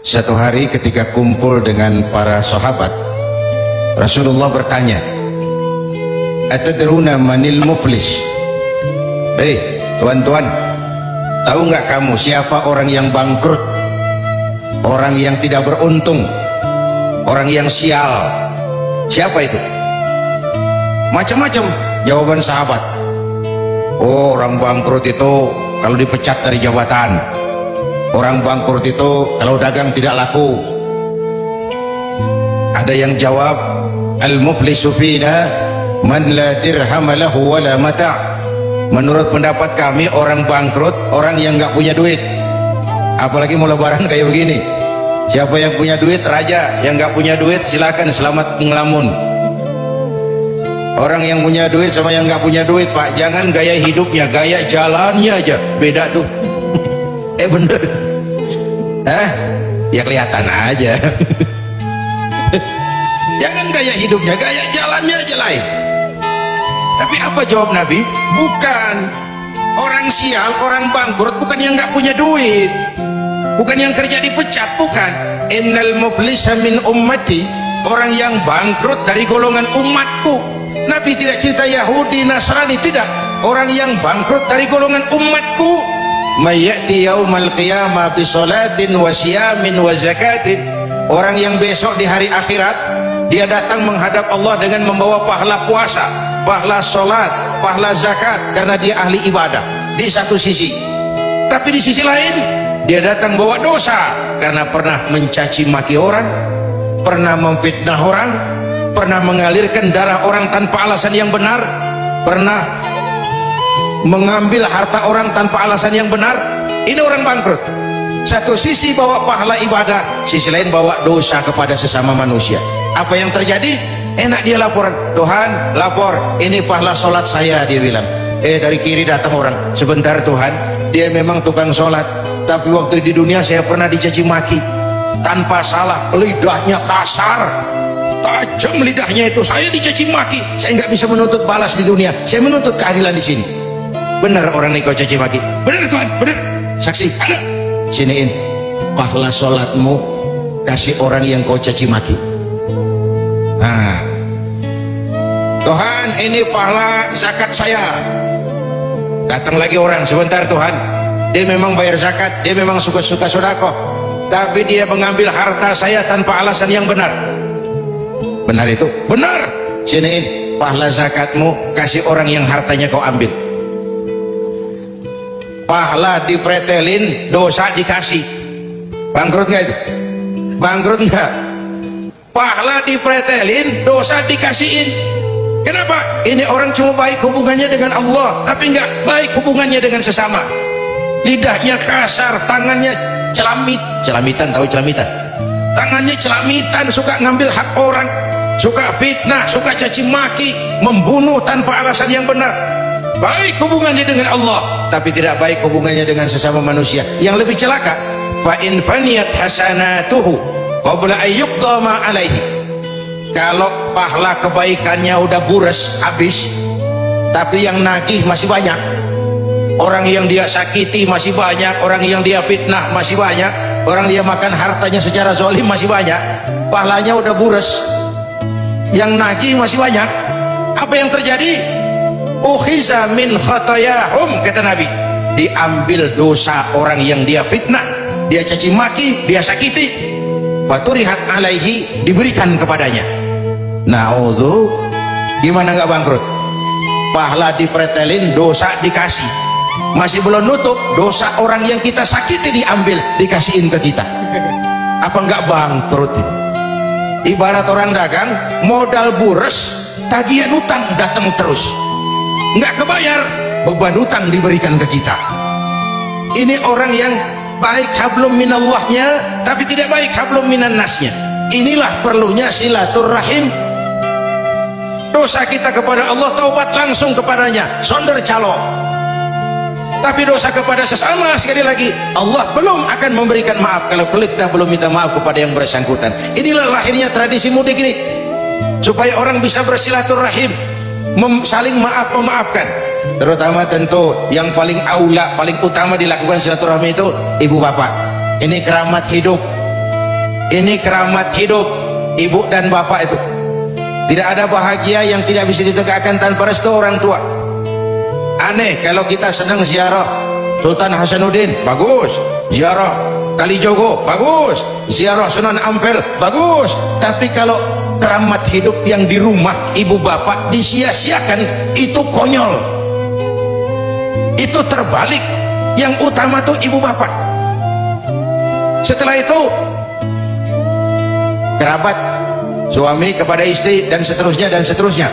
Satu hari ketika kumpul dengan para sahabat, Rasulullah bertanya, "Atadruna manil muflis?" Hei tuan-tuan, tahu nggak kamu siapa orang yang bangkrut, orang yang tidak beruntung, orang yang sial? Siapa itu? Macam-macam jawaban sahabat. Oh, orang bangkrut itu kalau dipecat dari jabatan. Orang bangkrut itu kalau dagang tidak laku. Ada yang jawab, "Al-muflisu fina man la dirham lahu wa la mata'." Menurut pendapat kami, orang bangkrut orang yang nggak punya duit. Apalagi mau lebaran kayak begini. Siapa yang punya duit raja, yang nggak punya duit silakan selamat ngelamun. Orang yang punya duit sama yang nggak punya duit, Pak, jangan gaya hidupnya, gaya jalannya aja beda tuh. Bener. Ya kelihatan aja. Jangan gaya hidupnya, gaya jalannya aja lain. Tapi apa jawab Nabi? Bukan orang sial, orang bangkrut, bukan yang nggak punya duit, bukan yang kerja dipecat, bukan. Innal muflisa min ummati, orang yang bangkrut dari golongan umatku. Nabi tidak cerita Yahudi, Nasrani, tidak. Orang yang bangkrut dari golongan umatku. Mayyati yaumal qiyamah bi salatin wa siyamin wa zakatin. Orang yang besok di hari akhirat dia datang menghadap Allah dengan membawa pahala puasa, pahala salat, pahala zakat, karena dia ahli ibadah di satu sisi. Tapi di sisi lain dia datang bawa dosa karena pernah mencaci maki orang, pernah memfitnah orang, pernah mengalirkan darah orang tanpa alasan yang benar, pernah mengambil harta orang tanpa alasan yang benar. Ini orang bangkrut. Satu sisi bawa pahala ibadah, sisi lain bawa dosa kepada sesama manusia. Apa yang terjadi? Enak dia laporan, "Tuhan, lapor, ini pahala sholat saya," dia bilang. Dari kiri datang orang, "Sebentar Tuhan, dia memang tukang sholat, tapi waktu di dunia saya pernah dicaci maki tanpa salah, lidahnya kasar, tajam lidahnya itu, saya dicaci maki, saya nggak bisa menuntut balas di dunia, saya menuntut keadilan di sini." Benar orang ini kau caci maki? Benar Tuhan, benar. Saksi ada? Siniin pahala sholatmu, kasih orang yang kau caci maki. Nah, Tuhan, ini pahala zakat saya. Datang lagi orang, "Sebentar Tuhan, dia memang bayar zakat, dia memang suka-suka sedekah, tapi dia mengambil harta saya tanpa alasan yang benar." Benar itu? Benar. Siniin pahala zakatmu, kasih orang yang hartanya kau ambil. Pahala dipretelin, dosa dikasih. Bangkrut nggak itu? Bangkrut nggak? Pahala dipretelin, dosa dikasihin. Kenapa? Ini orang cuma baik hubungannya dengan Allah, tapi nggak baik hubungannya dengan sesama. Lidahnya kasar, tangannya celamitan, tahu celamitan? Tangannya celamitan, suka ngambil hak orang, suka fitnah, suka caci maki, membunuh tanpa alasan yang benar. Baik hubungannya dengan Allah, tapi tidak baik hubungannya dengan sesama manusia. Yang lebih celaka, fa in faniyat hasanatuhu qabla an yuqda ma alaihi. Kalau pahala kebaikannya udah bures habis, tapi yang nagih masih banyak. Orang yang dia sakiti masih banyak, orang yang dia fitnah masih banyak, orang dia makan hartanya secara zalim masih banyak. Pahalanya udah bures, yang nagih masih banyak. Apa yang terjadi? Ukhiza min khatayahum, kata Nabi, diambil dosa orang yang dia fitnah, dia caci maki, dia sakiti, faturihat alaihi, diberikan kepadanya. Na'udzu, gimana nggak bangkrut? Pahala dipretelin, dosa dikasih, masih belum nutup, dosa orang yang kita sakiti diambil, dikasihin ke kita. Apa nggak bangkrut? Ibarat orang dagang, modal bures, tagihan utang datang terus, nggak kebayar, beban utang diberikan ke kita. Ini orang yang baik hablum minallahnya, tapi tidak baik hablum minan nasnya. Inilah perlunya silaturrahim. Dosa kita kepada Allah, taubat langsung kepadanya, sonder calo. Tapi dosa kepada sesama, sekali lagi, Allah belum akan memberikan maaf kalau kita belum minta maaf kepada yang bersangkutan. Inilah lahirnya tradisi mudik ini, supaya orang bisa bersilaturahim, saling maaf memaafkan. Terutama tentu yang paling aula, paling utama dilakukan silaturahmi itu ibu bapak. Ini keramat hidup, Ini keramat hidup ibu dan bapak itu. Tidak ada bahagia yang tidak bisa ditegakkan tanpa restu orang tua. Aneh kalau kita senang ziarah Sultan Hasanuddin, bagus. Ziarah Kalijogo, bagus. Ziarah Sunan Ampel, bagus. Tapi kalau keramat hidup yang di rumah ibu bapak disia-siakan, itu konyol. Itu terbalik. Yang utama tuh ibu bapak. Setelah itu kerabat, suami kepada istri, dan seterusnya dan seterusnya.